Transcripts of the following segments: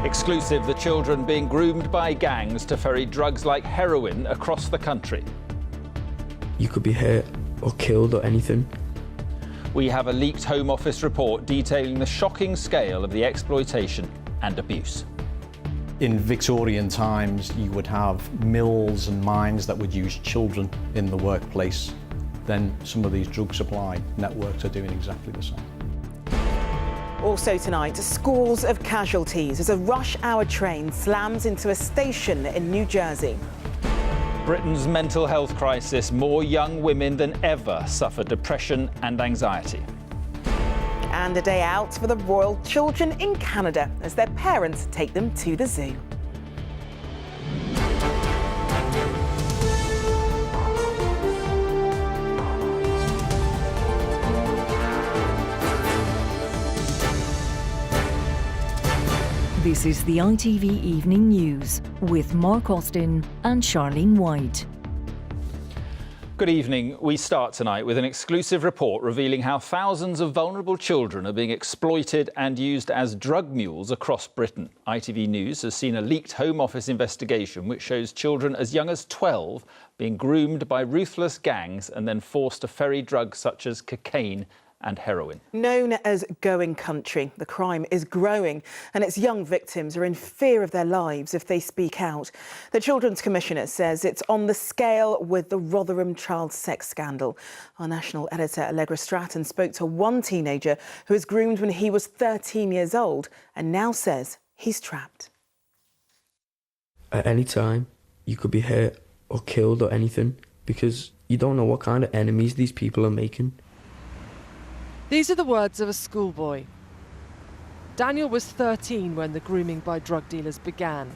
Exclusive, the children being groomed by gangs to ferry drugs like heroin across the country. You could be hurt or killed or anything. We have a leaked Home Office report detailing the shocking scale of the exploitation and abuse. In Victorian times, you would have mills and mines that would use children in the workplace. Then some of these drug supply networks are doing exactly the same. Also tonight, scores of casualties as a rush-hour train slams into a station in New Jersey. Britain's mental health crisis. More young women than ever suffer depression and anxiety. And a day out for the royal children in Canada as their parents take them to the zoo. This is the ITV Evening News with Mark Austin and Charlene White. Good evening. We start tonight with an exclusive report revealing how thousands of vulnerable children are being exploited and used as drug mules across Britain. ITV News has seen a leaked Home Office investigation which shows children as young as 12 being groomed by ruthless gangs and then forced to ferry drugs such as cocaine and heroin. Known as Going Country, the crime is growing and its young victims are in fear of their lives if they speak out. The Children's Commissioner says it's on the scale with the Rotherham child sex scandal. Our national editor Allegra Stratton spoke to one teenager who was groomed when he was 13 years old and now says he's trapped. At any time, you could be hurt or killed or anything because you don't know what kind of enemies these people are making. These are the words of a schoolboy. Daniel was 13 when the grooming by drug dealers began.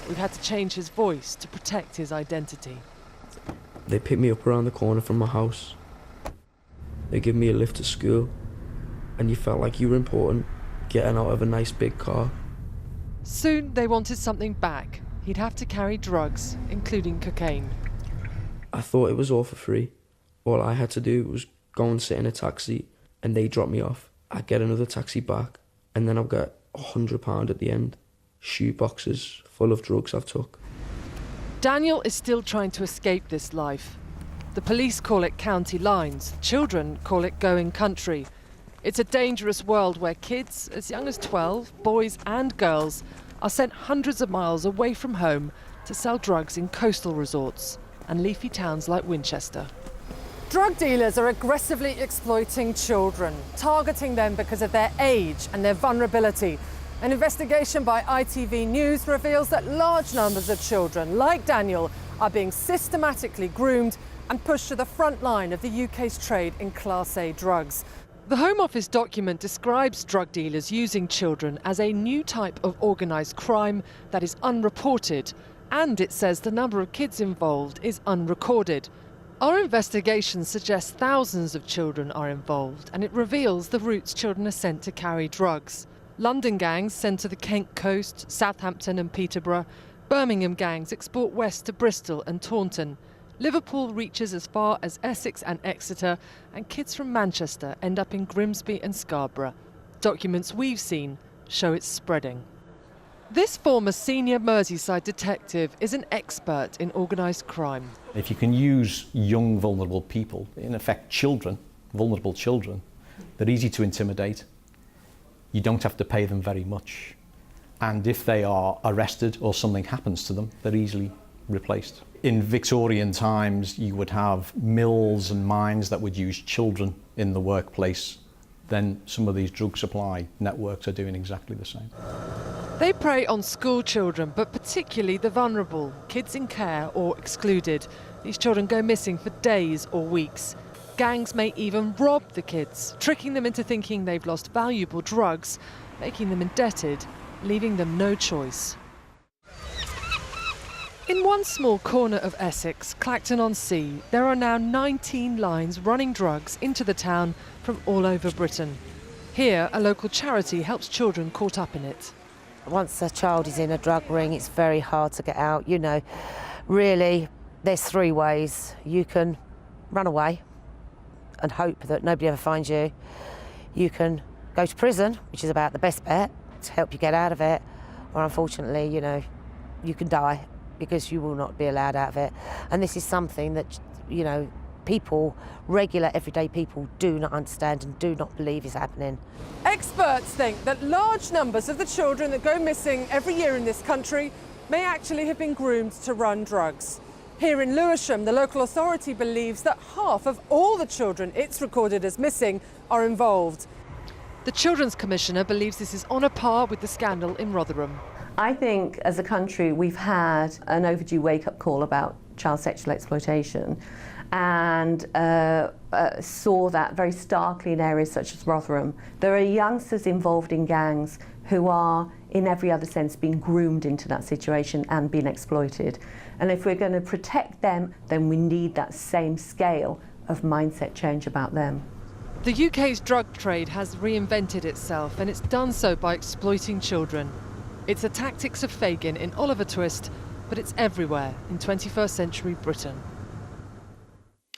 We've had to change his voice to protect his identity. They pick me up around the corner from my house. They give me a lift to school, and you felt like you were important, getting out of a nice big car. Soon they wanted something back. He'd have to carry drugs, including cocaine. I thought it was all for free. All I had to do was go and sit in a taxi and they drop me off. I'd get another taxi back and then I'll get £100 at the end. Shoe boxes full of drugs I've took. Daniel is still trying to escape this life. The police call it county lines. Children call it going country. It's a dangerous world where kids as young as 12, boys and girls, are sent hundreds of miles away from home to sell drugs in coastal resorts and leafy towns like Winchester. Drug dealers are aggressively exploiting children, targeting them because of their age and their vulnerability. An investigation by ITV News reveals that large numbers of children, like Daniel, are being systematically groomed and pushed to the front line of the UK's trade in Class A drugs. The Home Office document describes drug dealers using children as a new type of organised crime that is unreported, and it says the number of kids involved is unrecorded. Our investigation suggests thousands of children are involved, and it reveals the routes children are sent to carry drugs. London gangs send to the Kent coast, Southampton and Peterborough. Birmingham gangs export west to Bristol and Taunton. Liverpool reaches as far as Essex and Exeter, and kids from Manchester end up in Grimsby and Scarborough. Documents we've seen show it's spreading. This former senior Merseyside detective is an expert in organised crime. If you can use young, vulnerable people, in effect children, vulnerable children, they're easy to intimidate. You don't have to pay them very much. And if they are arrested or something happens to them, they're easily replaced. In Victorian times, you would have mills and mines that would use children in the workplace. Then some of these drug supply networks are doing exactly the same. They prey on school children, but particularly the vulnerable, kids in care or excluded. These children go missing for days or weeks. Gangs may even rob the kids, tricking them into thinking they've lost valuable drugs, making them indebted, leaving them no choice. In one small corner of Essex, Clacton-on-Sea, there are now 19 lines running drugs into the town from all over Britain. Here, a local charity helps children caught up in it. Once a child is in a drug ring, it's very hard to get out. You know, really, there's three ways. You can run away and hope that nobody ever finds you. You can go to prison, which is about the best bet, to help you get out of it, or unfortunately, you know, you can die because you will not be allowed out of it. And this is something that, you know, people, regular everyday people, do not understand and do not believe is happening. Experts think that large numbers of the children that go missing every year in this country may actually have been groomed to run drugs. Here in Lewisham, the local authority believes that half of all the children it's recorded as missing are involved. The Children's Commissioner believes this is on a par with the scandal in Rotherham. I think as a country we've had an overdue wake-up call about child sexual exploitation, and saw that very starkly in areas such as Rotherham. There are youngsters involved in gangs who are, in every other sense, being groomed into that situation and being exploited. And if we're going to protect them, then we need that same scale of mindset change about them. The UK's drug trade has reinvented itself, and it's done so by exploiting children. It's the tactics of Fagin in Oliver Twist, but it's everywhere in 21st century Britain.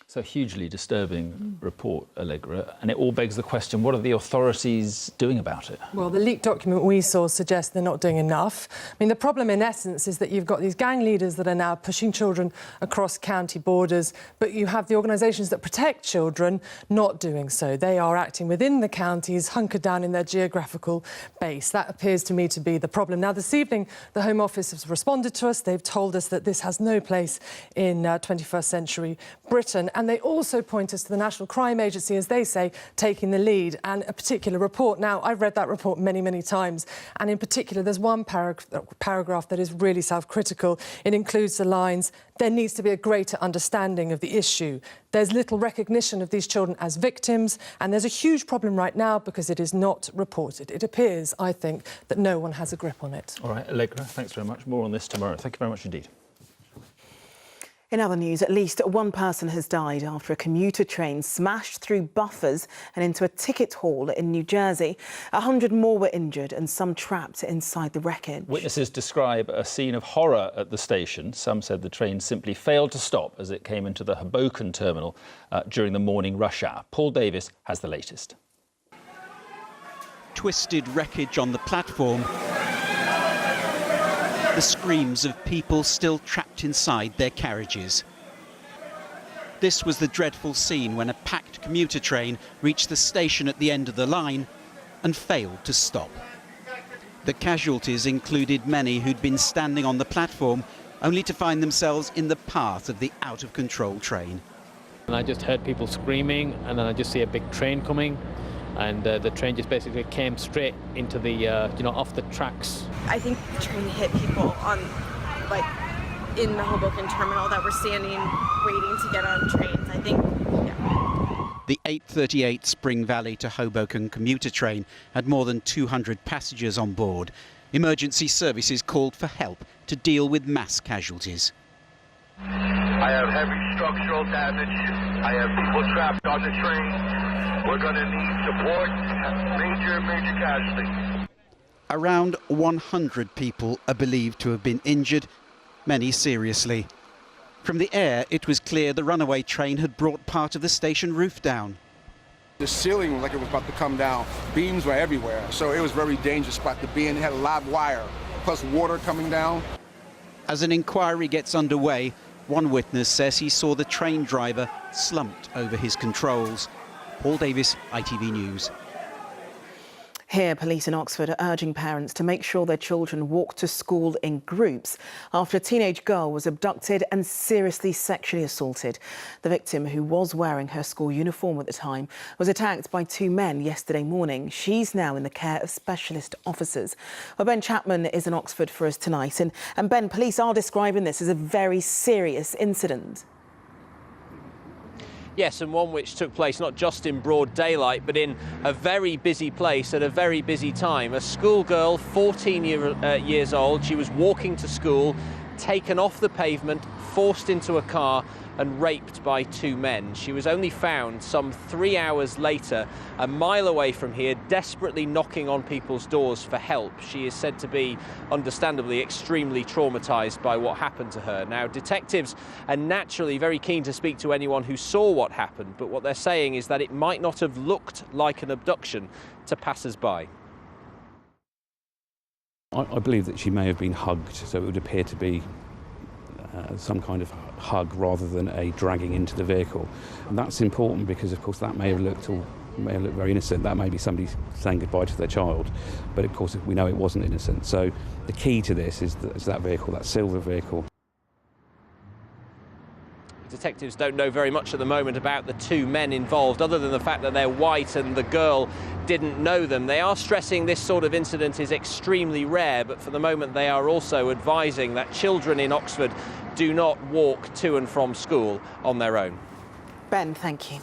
So hugely disturbing report, Allegra, and it all begs the question, what are the authorities doing about it? Well, the leaked document we saw suggests they're not doing enough. I mean, the problem in essence is that you've got these gang leaders that are now pushing children across county borders, but you have the organisations that protect children not doing so. They are acting within the counties, hunkered down in their geographical base. That appears to me to be the problem. Now, this evening, the Home Office has responded to us. They've told us that this has no place in 21st century Britain. And they also point us to the National Crime Agency, as they say, taking the lead, and a particular report. Now, I've read that report many, many times, and in particular, there's one paragraph that is really self-critical. It includes the lines, there needs to be a greater understanding of the issue. There's little recognition of these children as victims, and there's a huge problem right now because it is not reported. It appears, I think, that no one has a grip on it. All right, Allegra, thanks very much. More on this tomorrow. Thank you very much indeed. In other news, at least one person has died after a commuter train smashed through buffers and into a ticket hall in New Jersey. 100 more were injured and some trapped inside the wreckage. Witnesses describe a scene of horror at the station. Some said the train simply failed to stop as it came into the Hoboken terminal during the morning rush hour. Paul Davis has the latest. Twisted wreckage on the platform. The screams of people still trapped inside their carriages. This was the dreadful scene when a packed commuter train reached the station at the end of the line and failed to stop. The casualties included many who'd been standing on the platform only to find themselves in the path of the out-of-control train. And I just heard people screaming, and then I just see a big train coming. And the train just basically came straight into the, off the tracks. I think the train hit people on, in the Hoboken terminal that were standing, waiting to get on trains. I think, yeah. The 8:38 Spring Valley to Hoboken commuter train had more than 200 passengers on board. Emergency services called for help to deal with mass casualties. I have heavy structural damage. I have people trapped on the train. We're going to need support. Major casualties. Around 100 people are believed to have been injured, many seriously. From the air, it was clear the runaway train had brought part of the station roof down. The ceiling was like it was about to come down. Beams were everywhere, so it was a very dangerous spot to be in. It had a live wire, plus water coming down. As an inquiry gets underway, one witness says he saw the train driver slumped over his controls. Paul Davis, ITV News. Here, police in Oxford are urging parents to make sure their children walk to school in groups after a teenage girl was abducted and seriously sexually assaulted. The victim, who was wearing her school uniform at the time, was attacked by two men yesterday morning. She's now in the care of specialist officers. Well, Ben Chapman is in Oxford for us tonight. And Ben, police are describing this as a very serious incident. Yes, and one which took place not just in broad daylight, but in a very busy place at a very busy time. A schoolgirl, 14 years old, she was walking to school, taken off the pavement, forced into a car and raped by two men. She was only found some 3 hours later, a mile away from here, desperately knocking on people's doors for help. She is said to be, understandably, extremely traumatised by what happened to her. Now, detectives are naturally very keen to speak to anyone who saw what happened, but what they're saying is that it might not have looked like an abduction to passers-by. I believe that she may have been hugged, so it would appear to be some kind of hug rather than a dragging into the vehicle. And that's important because, of course, that may have looked very innocent. That may be somebody saying goodbye to their child, but of course we know it wasn't innocent. So the key to this is that vehicle, that silver vehicle. Detectives don't know very much at the moment about the two men involved, other than the fact that they're white and the girl didn't know them. They are stressing this sort of incident is extremely rare, but for the moment they are also advising that children in Oxford do not walk to and from school on their own. Ben, thank you.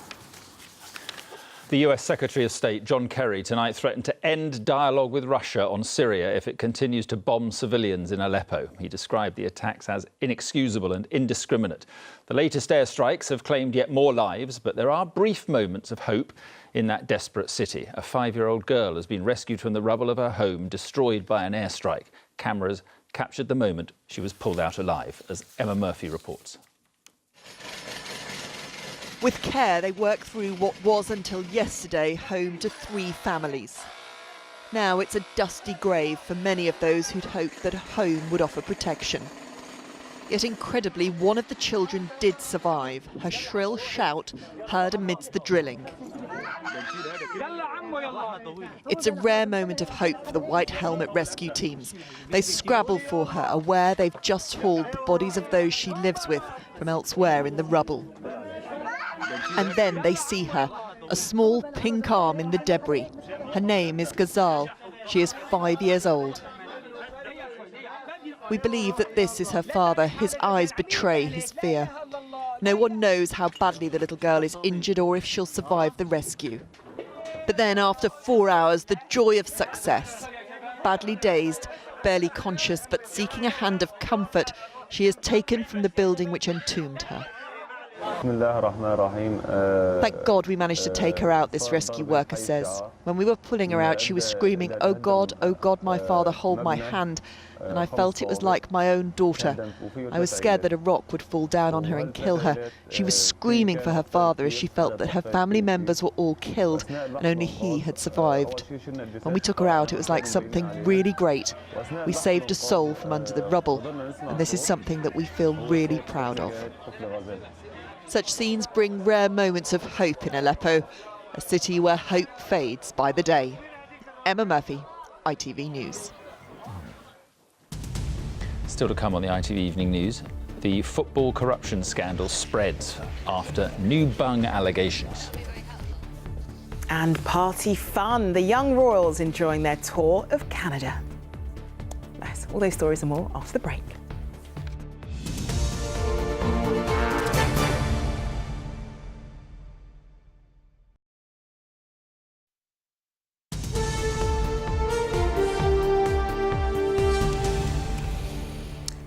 The US Secretary of State John Kerry tonight threatened to end dialogue with Russia on Syria if it continues to bomb civilians in Aleppo. He described the attacks as inexcusable and indiscriminate. The latest airstrikes have claimed yet more lives, but there are brief moments of hope in that desperate city. A 5-year-old girl has been rescued from the rubble of her home, destroyed by an airstrike. Cameras captured the moment she was pulled out alive, as Emma Murphy reports. With care, they work through what was until yesterday home to 3 families. Now it's a dusty grave for many of those who'd hoped that a home would offer protection. Yet incredibly, one of the children did survive, her shrill shout heard amidst the drilling. It's a rare moment of hope for the White Helmet rescue teams. They scrabble for her, aware they've just hauled the bodies of those she lives with from elsewhere in the rubble. And then they see her, a small pink arm in the debris. Her name is Ghazal. She is 5 years old. We believe that this is her father. His eyes betray his fear. No one knows how badly the little girl is injured or if she'll survive the rescue. But then after 4 hours, the joy of success. Badly dazed, barely conscious, but seeking a hand of comfort, she is taken from the building which entombed her. Thank God we managed to take her out, this rescue worker says. When we were pulling her out, she was screaming, oh God, my Father, hold my hand. And I felt it was like my own daughter. I was scared that a rock would fall down on her and kill her. She was screaming for her father as she felt that her family members were all killed and only he had survived. When we took her out, it was like something really great. We saved a soul from under the rubble, and this is something that we feel really proud of. Such scenes bring rare moments of hope in Aleppo, a city where hope fades by the day. Emma Murphy, ITV News. Still to come on the ITV Evening News, the football corruption scandal spreads after new bung allegations. And party fun. The young royals enjoying their tour of Canada. That's all those stories and more after the break.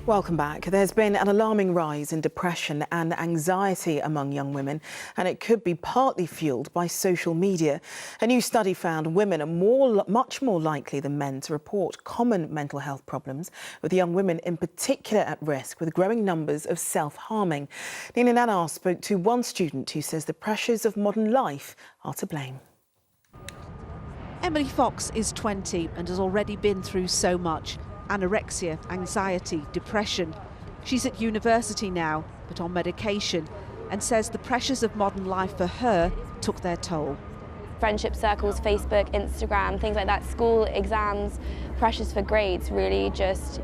Welcome back. There's been an alarming rise in depression and anxiety among young women, and it could be partly fueled by social media. A new study found women are much more likely than men to report common mental health problems, with young women in particular at risk, with growing numbers of self-harming. Nina Nanar spoke to one student who says the pressures of modern life are to blame. Emily Fox is 20 and has already been through so much. Anorexia, anxiety, depression. She's at university now, but on medication, and says the pressures of modern life for her took their toll. Friendship circles, Facebook, Instagram, things like that, school, exams, pressures for grades really just,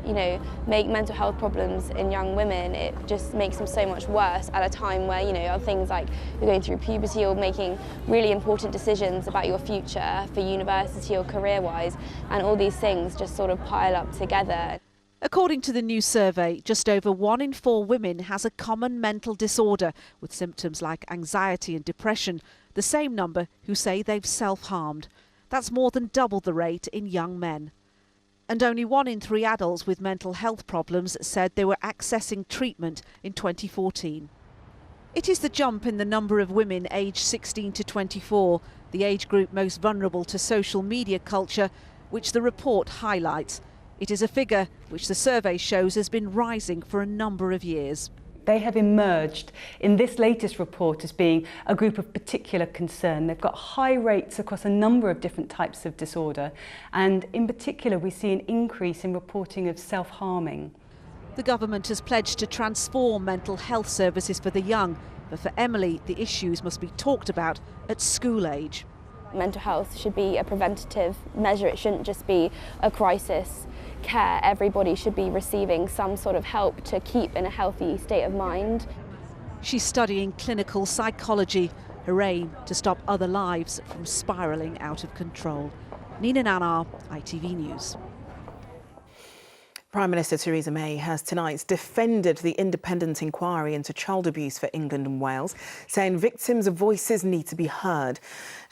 make mental health problems in young women. It just makes them so much worse at a time where, things like you're going through puberty or making really important decisions about your future for university or career-wise, and all these things just sort of pile up together. According to the new survey, just over 1 in 4 women has a common mental disorder with symptoms like anxiety and depression, the same number who say they've self-harmed. That's more than double the rate in young men. And only 1 in 3 adults with mental health problems said they were accessing treatment in 2014. It is the jump in the number of women aged 16 to 24, the age group most vulnerable to social media culture, which the report highlights. It is a figure which the survey shows has been rising for a number of years. They have emerged in this latest report as being a group of particular concern. They've got high rates across a number of different types of disorder, and in particular we see an increase in reporting of self-harming. The government has pledged to transform mental health services for the young, but for Emily, the issues must be talked about at school age. Mental health should be a preventative measure. It shouldn't just be a crisis care. Everybody should be receiving some sort of help to keep in a healthy state of mind. She's studying clinical psychology, her aim to stop other lives from spiralling out of control. Nina Nanar, ITV News. Prime Minister Theresa May has tonight defended the independent inquiry into child abuse for England and Wales, saying victims' voices need to be heard.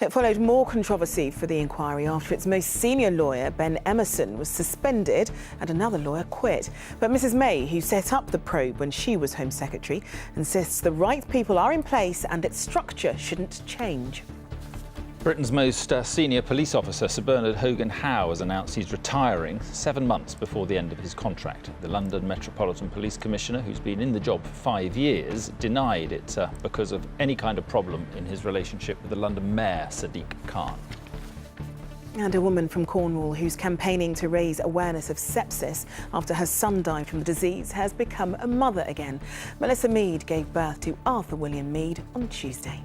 It followed more controversy for the inquiry after its most senior lawyer, Ben Emerson, was suspended and another lawyer quit. But Mrs May, who set up the probe when she was Home Secretary, insists the right people are in place and its structure shouldn't change. Britain's most senior police officer, Sir Bernard Hogan-Howe, has announced he's retiring 7 months before the end of his contract. The London Metropolitan Police Commissioner, who's been in the job for 5 years, denied it because of any kind of problem in his relationship with the London Mayor, Sadiq Khan. And a woman from Cornwall who's campaigning to raise awareness of sepsis after her son died from the disease has become a mother again. Melissa Mead gave birth to Arthur William Mead on Tuesday.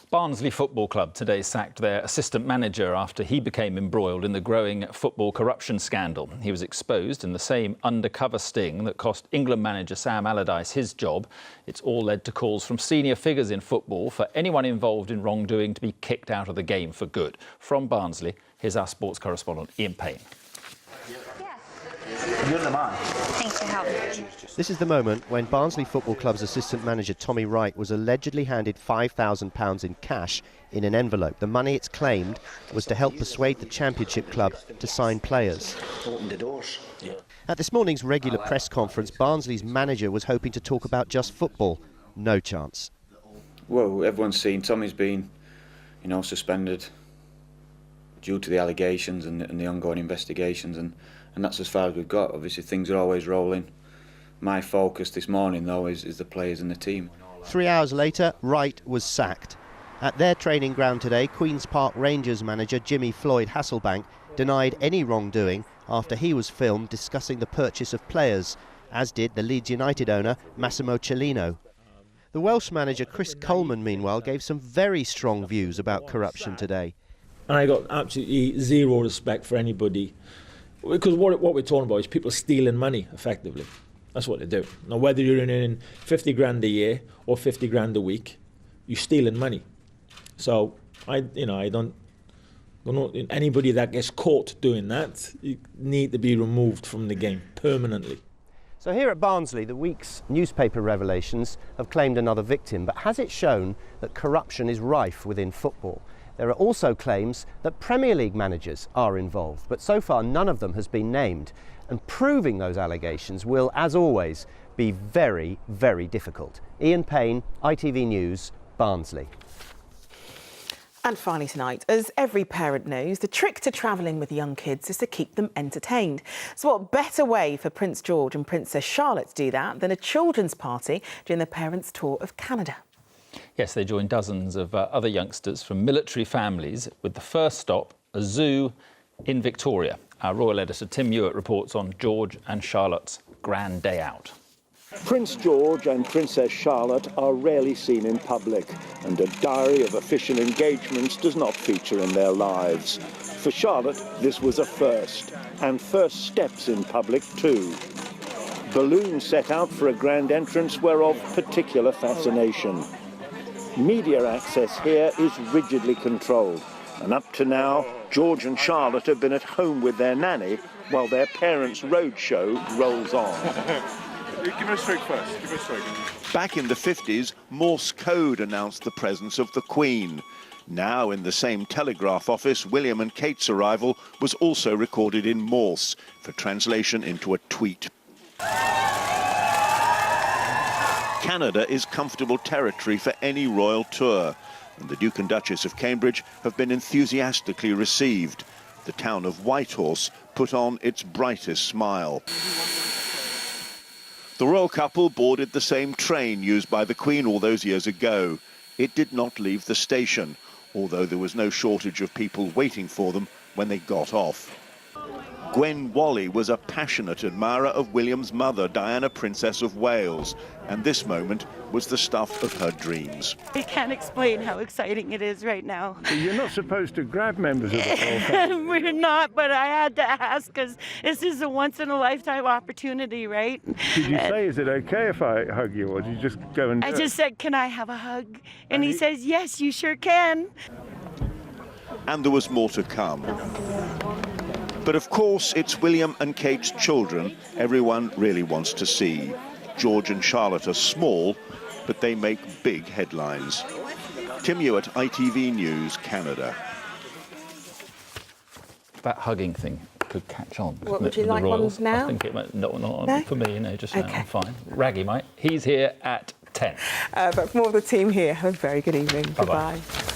Barnsley Football Club today sacked their assistant manager after he became embroiled in the growing football corruption scandal. He was exposed in the same undercover sting that cost England manager Sam Allardyce his job. It's all led to calls from senior figures in football for anyone involved in wrongdoing to be kicked out of the game for good. From Barnsley, here's our sports correspondent Ian Payne. You're the man. Thanks for helping. This is the moment when Barnsley Football Club's assistant manager Tommy Wright was allegedly handed £5,000 in cash in an envelope. The money, it's claimed, was to help persuade the Championship club to sign players. Open the doors. Yeah. At this morning's regular press conference, Barnsley's manager was hoping to talk about just football. No chance. Well, everyone's seen Tommy's been, suspended due to the allegations and the ongoing investigations, and that's as far as we've got. Obviously, things are always rolling. My focus this morning, though, is the players and the team. 3 hours later, Wright was sacked. At their training ground today, Queen's Park Rangers manager Jimmy Floyd Hasselbank denied any wrongdoing after he was filmed discussing the purchase of players, as did the Leeds United owner Massimo Cellino. The Welsh manager Chris Coleman, meanwhile, gave some very strong views about corruption today. And I got absolutely zero respect for anybody, because what we're talking about is people stealing money, effectively. That's what they do. Now, whether you're in 50 grand a year or 50 grand a week, you're stealing money. So I don't know anybody that gets caught doing that, you need to be removed from the game permanently. So here at Barnsley, the week's newspaper revelations have claimed another victim, but has it shown that corruption is rife within football? There are also claims that Premier League managers are involved, but so far none of them has been named. And proving those allegations will, as always, be very, very difficult. Ian Payne, ITV News, Barnsley. And finally tonight, as every parent knows, the trick to travelling with young kids is to keep them entertained. So what better way for Prince George and Princess Charlotte to do that than a children's party during their parents' tour of Canada? Yes, they joined dozens of other youngsters from military families with the first stop, a zoo in Victoria. Our royal editor Tim Hewitt reports on George and Charlotte's grand day out. Prince George and Princess Charlotte are rarely seen in public, and a diary of official engagements does not feature in their lives. For Charlotte, this was a first, and first steps in public too. Balloons set out for a grand entrance were of particular fascination. Media access here is rigidly controlled, and up to now, George and Charlotte have been at home with their nanny while their parents' roadshow rolls on. Give me a stroke first. Give me a stroke. Back in the 50s, Morse code announced the presence of the Queen. Now, in the same telegraph office, William and Kate's arrival was also recorded in Morse for translation into a tweet. Canada is comfortable territory for any royal tour, and the Duke and Duchess of Cambridge have been enthusiastically received. The town of Whitehorse put on its brightest smile. The royal couple boarded the same train used by the Queen all those years ago. It did not leave the station, although there was no shortage of people waiting for them when they got off. Gwen Whalley was a passionate admirer of William's mother, Diana, Princess of Wales, and this moment was the stuff of her dreams. I can't explain how exciting it is right now. You're not supposed to grab members of the royal family. We're not, but I had to ask because this is a once-in-a-lifetime opportunity, right? Did you say, is it okay if I hug you, or did you just go and do I it? just said, can I have a hug? And he says, yes, you sure can. And there was more to come. But of course, it's William and Kate's children everyone really wants to see. George and Charlotte are small, but they make big headlines. Tim Hewitt, ITV News, Canada. That hugging thing could catch on. What, would with you the like royals. one now? I think it might, not No? for me, just now, Okay. I'm fine. Raggy might. He's here at 10. But from all the team here, have a very good evening. Bye-bye. Goodbye.